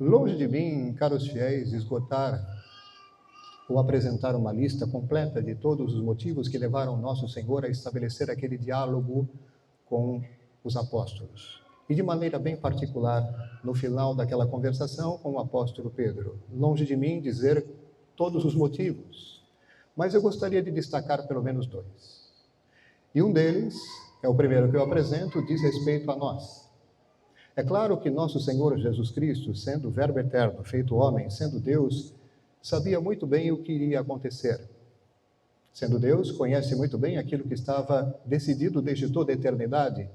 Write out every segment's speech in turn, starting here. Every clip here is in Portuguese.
Longe de mim, caros fiéis, esgotar ou apresentar uma lista completa de todos os motivos que levaram nosso Senhor a estabelecer aquele diálogo com os apóstolos. E de maneira bem particular, no final daquela conversação com o apóstolo Pedro. Longe de mim dizer todos os motivos, mas eu gostaria de destacar pelo menos dois. E um deles, é o primeiro que eu apresento, diz respeito a nós. É claro que nosso Senhor Jesus Cristo, sendo o Verbo eterno, feito homem, sendo Deus, sabia muito bem o que iria acontecer. Sendo Deus, conhece muito bem aquilo que estava decidido desde toda a eternidade.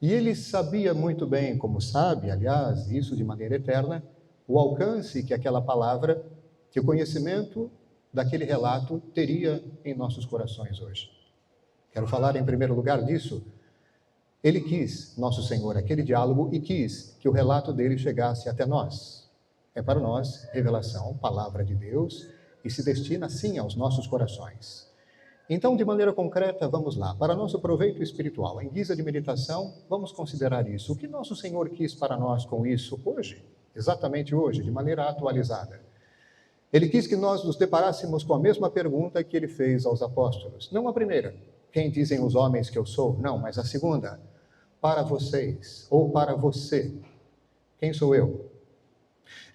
E ele sabia muito bem, como sabe, aliás, isso de maneira eterna, o alcance que aquela palavra, que o conhecimento daquele relato teria em nossos corações hoje. Quero falar em primeiro lugar disso. Ele quis, nosso Senhor, aquele diálogo e quis que o relato dele chegasse até nós. É para nós revelação, palavra de Deus, e se destina sim aos nossos corações. Então, de maneira concreta, vamos lá. Para nosso proveito espiritual, em guisa de meditação, vamos considerar isso. O que nosso Senhor quis para nós com isso hoje, exatamente hoje, de maneira atualizada? Ele quis que nós nos deparássemos com a mesma pergunta que ele fez aos apóstolos. Não a primeira, quem dizem os homens que eu sou? Não, mas a segunda, para vocês, ou para você, quem sou eu?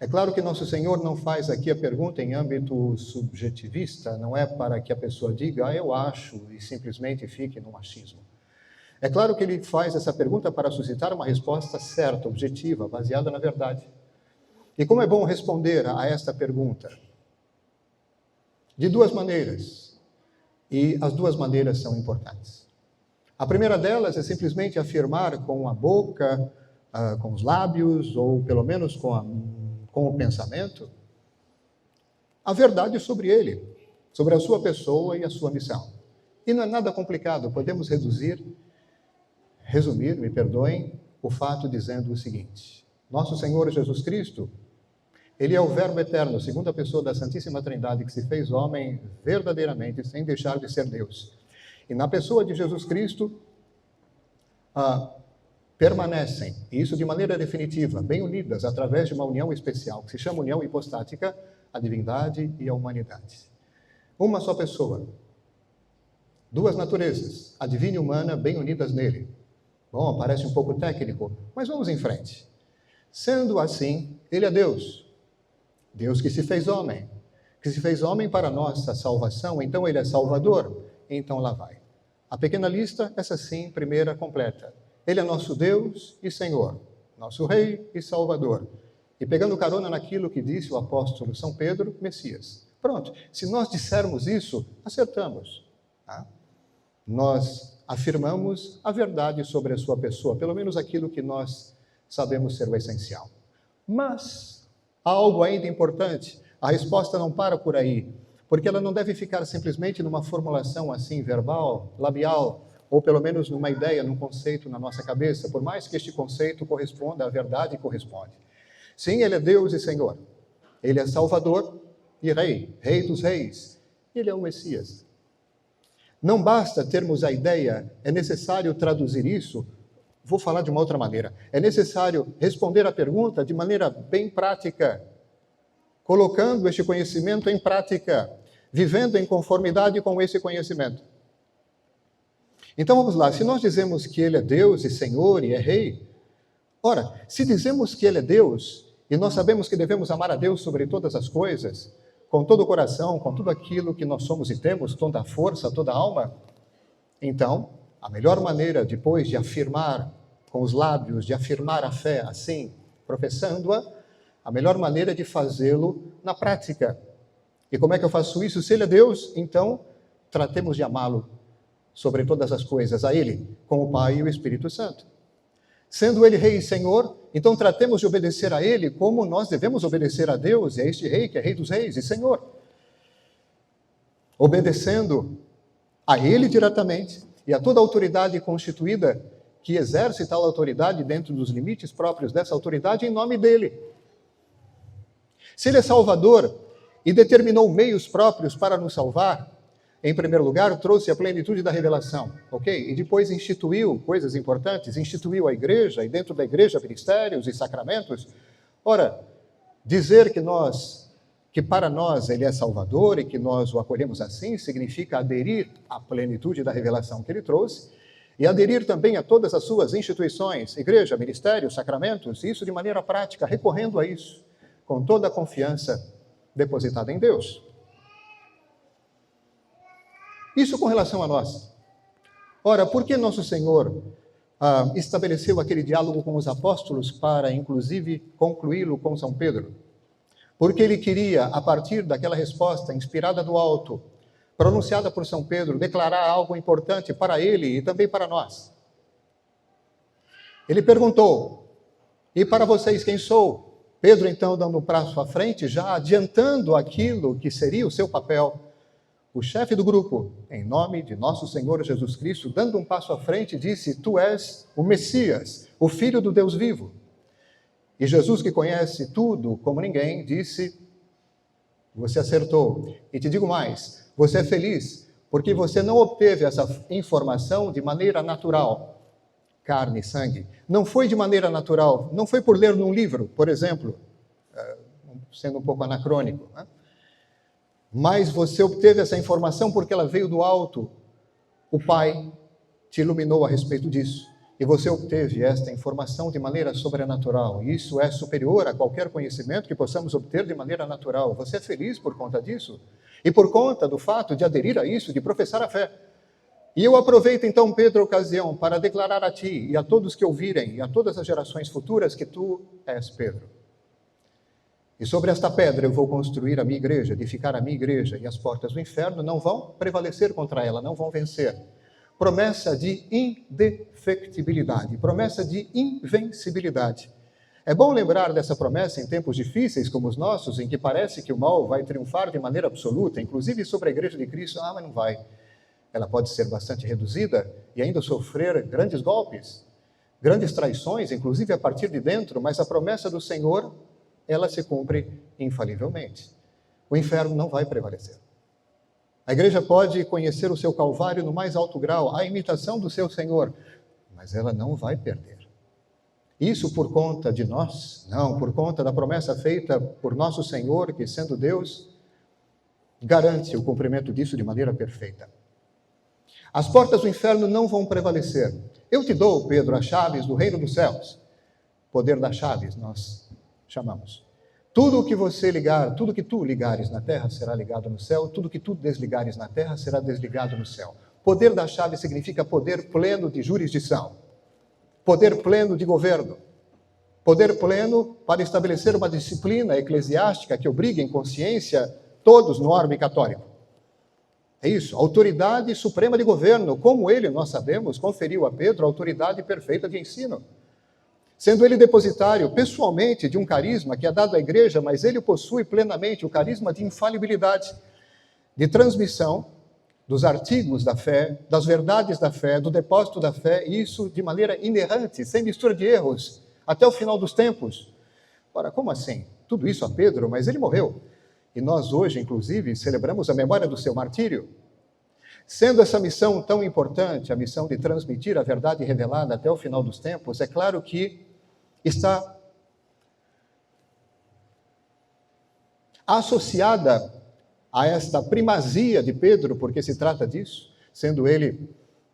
É claro que nosso Senhor não faz aqui a pergunta em âmbito subjetivista, não é para que a pessoa diga, eu acho, e simplesmente fique no achismo. É claro que ele faz essa pergunta para suscitar uma resposta certa, objetiva, baseada na verdade. E como é bom responder a esta pergunta? De duas maneiras, e as duas maneiras são importantes. A primeira delas é simplesmente afirmar com a boca, com os lábios, ou pelo menos com o pensamento, a verdade sobre ele, sobre a sua pessoa e a sua missão. E não é nada complicado, podemos resumir, me perdoem, o fato dizendo o seguinte: nosso Senhor Jesus Cristo, ele é o Verbo eterno, segunda pessoa da Santíssima Trindade, que se fez homem verdadeiramente, sem deixar de ser Deus. E na pessoa de Jesus Cristo, permanecem, e isso de maneira definitiva, bem unidas, através de uma união especial, que se chama união hipostática, a divindade e a humanidade. Uma só pessoa, duas naturezas, a divina e humana, bem unidas nele. Bom, parece um pouco técnico, mas vamos em frente. Sendo assim, ele é Deus. Deus que se fez homem para a nossa salvação, então ele é Salvador, então lá vai. A pequena lista, essa sim, primeira, completa. Ele é nosso Deus e Senhor, nosso Rei e Salvador. E pegando carona naquilo que disse o apóstolo São Pedro, Messias. Pronto, se nós dissermos isso, acertamos. Tá? Nós afirmamos a verdade sobre a sua pessoa, pelo menos aquilo que nós sabemos ser o essencial. Mas há algo ainda importante, a resposta não para por aí, porque ela não deve ficar simplesmente numa formulação assim, verbal, labial, ou pelo menos numa ideia, num conceito na nossa cabeça, por mais que este conceito corresponda à verdade, corresponde. Sim, ele é Deus e Senhor. Ele é Salvador e Rei, Rei dos Reis. Ele é o Messias. Não basta termos a ideia, é necessário traduzir isso. Vou falar de uma outra maneira. É necessário responder a pergunta de maneira bem prática, colocando este conhecimento em prática, vivendo em conformidade com esse conhecimento. Então vamos lá, se nós dizemos que ele é Deus e Senhor e é Rei, ora, se dizemos que ele é Deus, e nós sabemos que devemos amar a Deus sobre todas as coisas, com todo o coração, com tudo aquilo que nós somos e temos, toda a força, toda a alma, então, a melhor maneira depois de afirmar com os lábios, de afirmar a fé assim, professando-a, a melhor maneira é de fazê-lo na prática. E como é que eu faço isso? Se ele é Deus, então tratemos de amá-lo sobre todas as coisas, a ele, com o Pai e o Espírito Santo. Sendo ele Rei e Senhor, então tratemos de obedecer a ele como nós devemos obedecer a Deus e a este Rei, que é Rei dos Reis e Senhor. Obedecendo a ele diretamente e a toda a autoridade constituída que exerce tal autoridade dentro dos limites próprios dessa autoridade em nome dele. Se ele é Salvador e determinou meios próprios para nos salvar, Em primeiro lugar, trouxe a plenitude da revelação, ok? E depois instituiu coisas importantes, instituiu a igreja, e dentro da igreja, ministérios e sacramentos. Ora, dizer que para nós ele é Salvador e que nós o acolhemos assim, significa aderir à plenitude da revelação que ele trouxe, e aderir também a todas as suas instituições, igreja, ministérios, sacramentos, isso de maneira prática, recorrendo a isso, com toda a confiança depositada em Deus. Isso com relação a nós. Ora, por que nosso Senhor estabeleceu aquele diálogo com os apóstolos para, inclusive, concluí-lo com São Pedro? Porque ele queria, a partir daquela resposta inspirada do alto, pronunciada por São Pedro, declarar algo importante para ele e também para nós. Ele perguntou: e para vocês quem sou? Pedro, então, dando um passo à frente, já adiantando aquilo que seria o seu papel. O chefe do grupo, em nome de nosso Senhor Jesus Cristo, dando um passo à frente, disse: tu és o Messias, o Filho do Deus vivo. E Jesus, que conhece tudo como ninguém, disse: você acertou. E te digo mais, você é feliz, porque você não obteve essa informação de maneira natural, carne e sangue. Não foi de maneira natural, não foi por ler num livro, por exemplo, sendo um pouco anacrônico, né? Mas você obteve essa informação porque ela veio do alto. O Pai te iluminou a respeito disso. E você obteve esta informação de maneira sobrenatural. E isso é superior a qualquer conhecimento que possamos obter de maneira natural. Você é feliz por conta disso? E por conta do fato de aderir a isso, de professar a fé. E eu aproveito então, Pedro, a ocasião para declarar a ti e a todos que ouvirem, e a todas as gerações futuras, que tu és Pedro. E sobre esta pedra eu vou construir a minha igreja, edificar a minha igreja, e as portas do inferno não vão prevalecer contra ela, não vão vencer. Promessa de indefectibilidade, promessa de invencibilidade. É bom lembrar dessa promessa em tempos difíceis como os nossos, em que parece que o mal vai triunfar de maneira absoluta, inclusive sobre a igreja de Cristo. Mas não vai. Ela pode ser bastante reduzida e ainda sofrer grandes golpes, grandes traições, inclusive a partir de dentro, mas a promessa do Senhor, ela se cumpre infalivelmente. O inferno não vai prevalecer. A igreja pode conhecer o seu Calvário no mais alto grau, a imitação do seu Senhor, mas ela não vai perder. Isso por conta de nós? Não, por conta da promessa feita por nosso Senhor, que sendo Deus, garante o cumprimento disso de maneira perfeita. As portas do inferno não vão prevalecer. Eu te dou, Pedro, as chaves do reino dos céus. Poder das chaves, nós chamamos. Tudo o que você ligar, tudo que tu ligares na terra será ligado no céu, tudo que tu desligares na terra será desligado no céu. Poder da chave significa poder pleno de jurisdição, poder pleno de governo, poder pleno para estabelecer uma disciplina eclesiástica que obrigue em consciência todos no orbe católico. É isso, autoridade suprema de governo, como ele, nós sabemos, conferiu a Pedro a autoridade perfeita de ensino. Sendo ele depositário, pessoalmente, de um carisma que é dado à igreja, mas ele possui plenamente o carisma de infalibilidade, de transmissão dos artigos da fé, das verdades da fé, do depósito da fé, e isso de maneira inerrante, sem mistura de erros, até o final dos tempos. Ora, como assim? Tudo isso a Pedro, mas ele morreu. E nós hoje, inclusive, celebramos a memória do seu martírio. Sendo essa missão tão importante, a missão de transmitir a verdade revelada até o final dos tempos, é claro que está associada a esta primazia de Pedro, porque se trata disso, sendo ele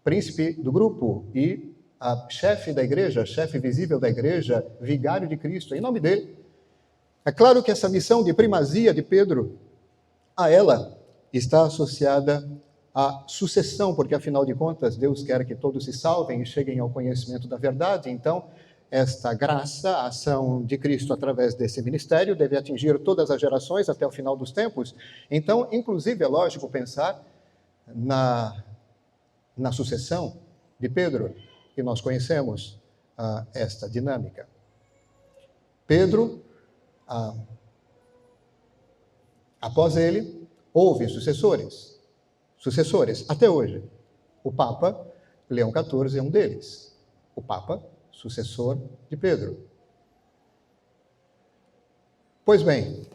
príncipe do grupo e chefe da igreja, chefe visível da igreja, vigário de Cristo, em nome dele. É claro que essa missão de primazia de Pedro, a ela está associada à sucessão, porque afinal de contas Deus quer que todos se salvem e cheguem ao conhecimento da verdade. Então, esta graça, a ação de Cristo através desse ministério, deve atingir todas as gerações até o final dos tempos. Então, inclusive, é lógico pensar na sucessão de Pedro, que nós conhecemos esta dinâmica. Pedro, após ele, houve sucessores, até hoje. O Papa Leão XIV é um deles. O Papa sucessor de Pedro. Pois bem,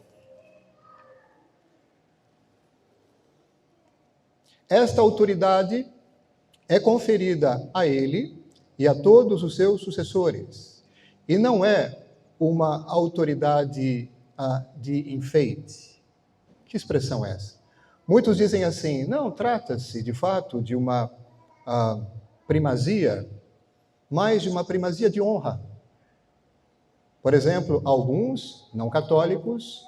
esta autoridade é conferida a ele e a todos os seus sucessores. E não é uma autoridade de enfeite. Que expressão é essa? Muitos dizem assim, não, trata-se de fato de uma primazia, mas de uma primazia de honra. Por exemplo, alguns não católicos,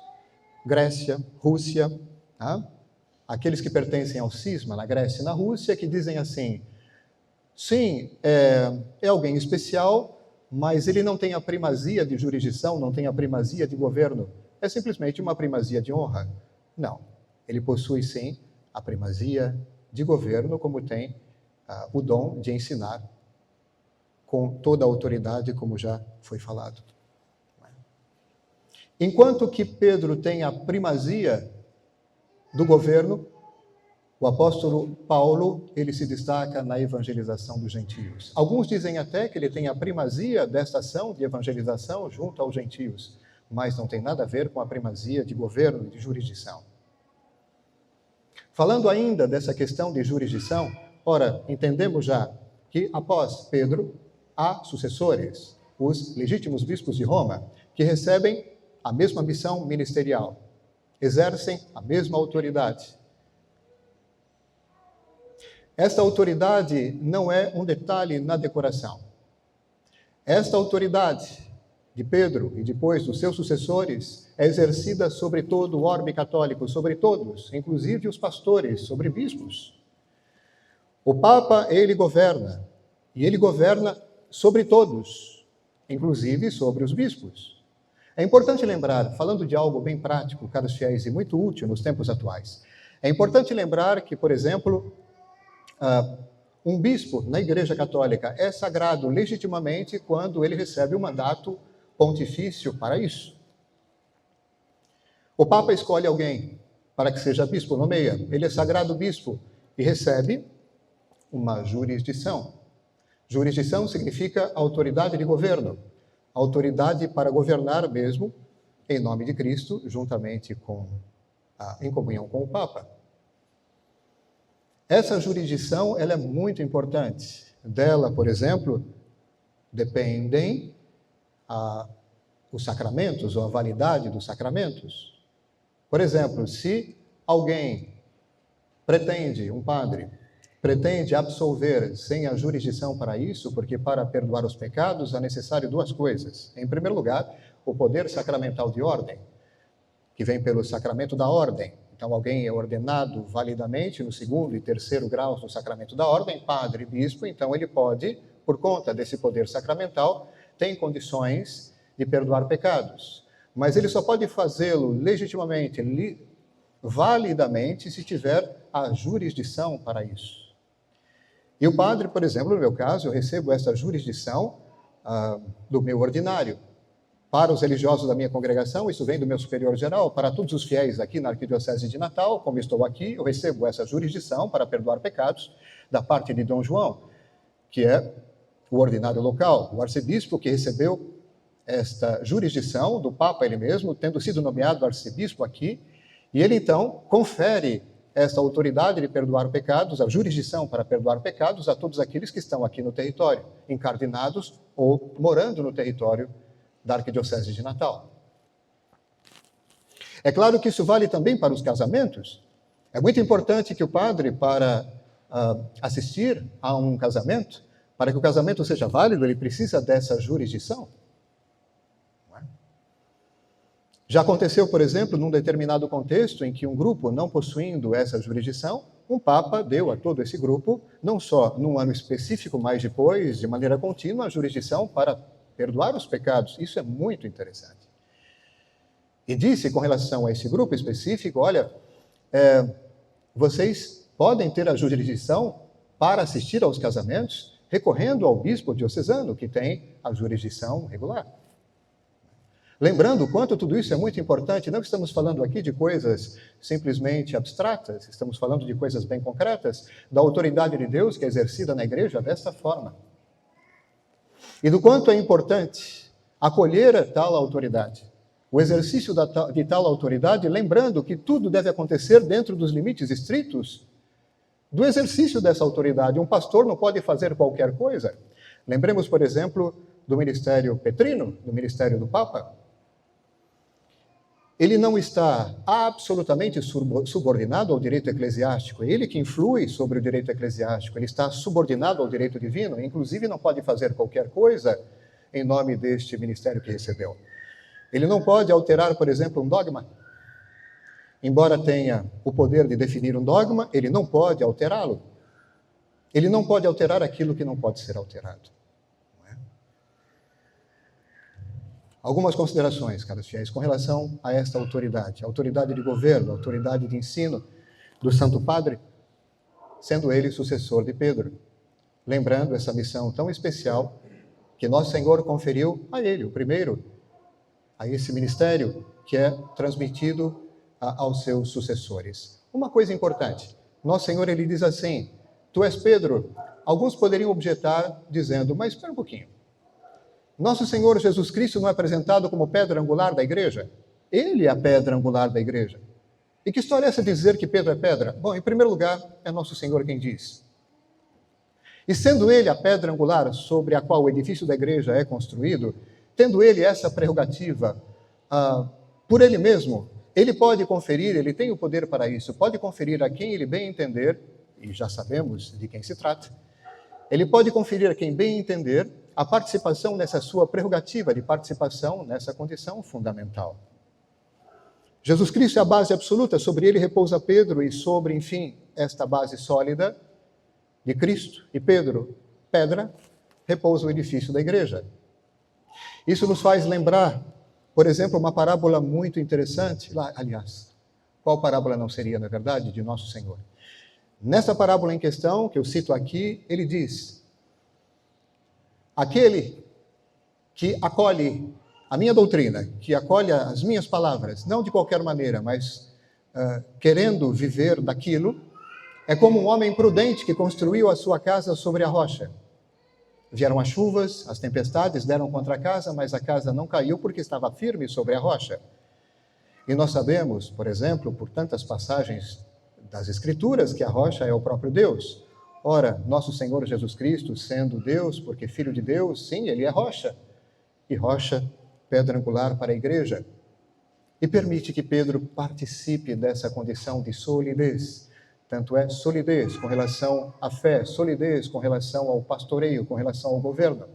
Grécia, Rússia, aqueles que pertencem ao cisma na Grécia e na Rússia, que dizem assim, sim, é alguém especial, mas ele não tem a primazia de jurisdição, não tem a primazia de governo, é simplesmente uma primazia de honra. Não, ele possui sim a primazia de governo, como tem o dom de ensinar com toda a autoridade, como já foi falado. Enquanto que Pedro tem a primazia do governo, o apóstolo Paulo, ele se destaca na evangelização dos gentios. Alguns dizem até que ele tem a primazia desta ação de evangelização junto aos gentios, mas não tem nada a ver com a primazia de governo e de jurisdição. Falando ainda dessa questão de jurisdição, ora, entendemos já que após Pedro, há sucessores, os legítimos bispos de Roma, que recebem a mesma missão ministerial, exercem a mesma autoridade. Esta autoridade não é um detalhe na decoração. Esta autoridade de Pedro e depois dos seus sucessores é exercida sobre todo o orbe católico, sobre todos, inclusive os pastores, sobre bispos. O Papa, ele governa, e ele governa sobre todos, inclusive sobre os bispos. É importante lembrar, falando de algo bem prático, caros fiéis, e muito útil nos tempos atuais, é importante lembrar que, por exemplo, um bispo na Igreja Católica é sagrado legitimamente quando ele recebe o mandato pontifício para isso. O Papa escolhe alguém para que seja bispo, nomeia. Ele é sagrado bispo e recebe uma jurisdição. Jurisdição significa autoridade de governo, autoridade para governar mesmo em nome de Cristo, juntamente em comunhão com o Papa. Essa jurisdição, ela é muito importante. Dela, por exemplo, dependem os sacramentos, ou a validade dos sacramentos. Por exemplo, se alguém um padre, pretende absolver sem a jurisdição para isso, porque para perdoar os pecados é necessário duas coisas. Em primeiro lugar, o poder sacramental de ordem, que vem pelo sacramento da ordem. Então, alguém é ordenado validamente no segundo e terceiro graus do sacramento da ordem, padre e bispo, então ele pode, por conta desse poder sacramental, tem condições de perdoar pecados. Mas ele só pode fazê-lo legitimamente, validamente, se tiver a jurisdição para isso. E o padre, por exemplo, no meu caso, eu recebo essa jurisdição do meu ordinário. Para os religiosos da minha congregação, isso vem do meu superior geral. Para todos os fiéis aqui na Arquidiocese de Natal, como estou aqui, eu recebo essa jurisdição para perdoar pecados da parte de Dom João, que é o ordinário local, o arcebispo que recebeu esta jurisdição do Papa ele mesmo, tendo sido nomeado arcebispo aqui, e ele então confere esta autoridade de perdoar pecados, a jurisdição para perdoar pecados a todos aqueles que estão aqui no território, encardinados ou morando no território da Arquidiocese de Natal. É claro que isso vale também para os casamentos. É muito importante que o padre, para assistir a um casamento, para que o casamento seja válido, ele precisa dessa jurisdição. Já aconteceu, por exemplo, num determinado contexto em que um grupo, não possuindo essa jurisdição, um Papa deu a todo esse grupo, não só num ano específico, mas depois, de maneira contínua, a jurisdição para perdoar os pecados. Isso é muito interessante. E disse com relação a esse grupo específico, olha, vocês podem ter a jurisdição para assistir aos casamentos, recorrendo ao bispo diocesano, que tem a jurisdição regular. Lembrando o quanto tudo isso é muito importante, não estamos falando aqui de coisas simplesmente abstratas, estamos falando de coisas bem concretas, da autoridade de Deus que é exercida na igreja dessa forma. E do quanto é importante acolher tal autoridade, o exercício de tal autoridade, lembrando que tudo deve acontecer dentro dos limites estritos do exercício dessa autoridade. Um pastor não pode fazer qualquer coisa. Lembremos, por exemplo, do ministério petrino, do ministério do Papa. Ele não está absolutamente subordinado ao direito eclesiástico. É ele que influi sobre o direito eclesiástico. Ele está subordinado ao direito divino. Inclusive, não pode fazer qualquer coisa em nome deste ministério que recebeu. Ele não pode alterar, por exemplo, um dogma. Embora tenha o poder de definir um dogma, ele não pode alterá-lo. Ele não pode alterar aquilo que não pode ser alterado. Não é? Algumas considerações, caros fiéis, com relação a esta autoridade. A autoridade de governo, a autoridade de ensino do Santo Padre, sendo ele sucessor de Pedro. Lembrando essa missão tão especial que nosso Senhor conferiu a ele, o primeiro, a esse ministério que é transmitido aos seus sucessores. Uma coisa importante, nosso Senhor, ele diz assim: tu és Pedro. Alguns poderiam objetar dizendo, mas espera um pouquinho. Nosso Senhor Jesus Cristo não é apresentado como pedra angular da igreja? Ele é a pedra angular da igreja. E que história é essa de dizer que Pedro é pedra? Bom, em primeiro lugar, é nosso Senhor quem diz. E sendo ele a pedra angular sobre a qual o edifício da igreja é construído, tendo ele essa prerrogativa por ele mesmo, ele pode conferir, ele tem o poder para isso, pode conferir a quem ele bem entender, e já sabemos de quem se trata, ele pode conferir a quem bem entender a participação nessa sua prerrogativa de participação nessa condição fundamental. Jesus Cristo é a base absoluta, sobre ele repousa Pedro e sobre, enfim, esta base sólida de Cristo e Pedro, pedra, repousa o edifício da igreja. Isso nos faz lembrar, por exemplo, uma parábola muito interessante, aliás, qual parábola não seria, na verdade, de Nosso Senhor? Nessa parábola em questão, que eu cito aqui, ele diz: aquele que acolhe a minha doutrina, que acolhe as minhas palavras, não de qualquer maneira, mas querendo viver daquilo, é como um homem prudente que construiu a sua casa sobre a rocha. Vieram as chuvas, as tempestades deram contra a casa, mas a casa não caiu porque estava firme sobre a rocha. E nós sabemos, por exemplo, por tantas passagens das Escrituras, que a rocha é o próprio Deus. Ora, nosso Senhor Jesus Cristo, sendo Deus, porque Filho de Deus, sim, ele é rocha. E rocha, pedra angular para a igreja. E permite que Pedro participe dessa condição de solidez. Tanto é solidez com relação à fé, solidez com relação ao pastoreio, com relação ao governo.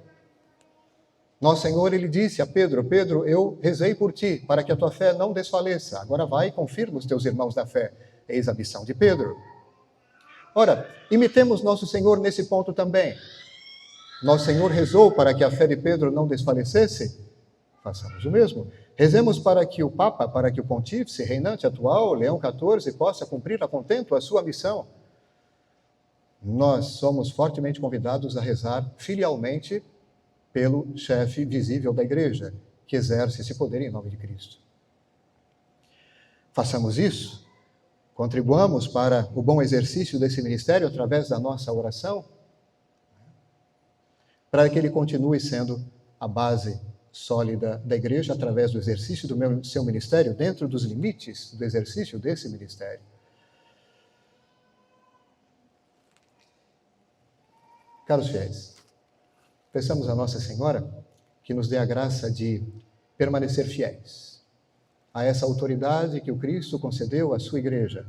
Nosso Senhor, ele disse a Pedro: Pedro, eu rezei por ti, para que a tua fé não desfaleça. Agora vai e confirma os teus irmãos da fé. Eis a missão de Pedro. Ora, imitemos nosso Senhor nesse ponto também. Nosso Senhor rezou para que a fé de Pedro não desfalecesse? Façamos o mesmo. Rezemos para que o Papa, para que o Pontífice, reinante atual, Leão XIV, possa cumprir a contento a sua missão. Nós somos fortemente convidados a rezar filialmente pelo chefe visível da igreja, que exerce esse poder em nome de Cristo. Façamos isso, contribuamos para o bom exercício desse ministério através da nossa oração, para que ele continue sendo a base sólida da igreja através do exercício do seu ministério, dentro dos limites do exercício desse ministério. Caros fiéis, peçamos a Nossa Senhora que nos dê a graça de permanecer fiéis a essa autoridade que o Cristo concedeu à sua igreja,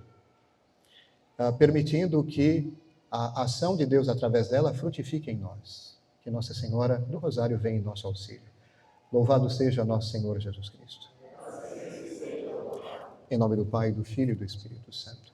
permitindo que a ação de Deus através dela frutifique em nós. Que Nossa Senhora do Rosário venha em nosso auxílio. Louvado seja nosso Senhor Jesus Cristo. Em nome do Pai, do Filho e do Espírito Santo.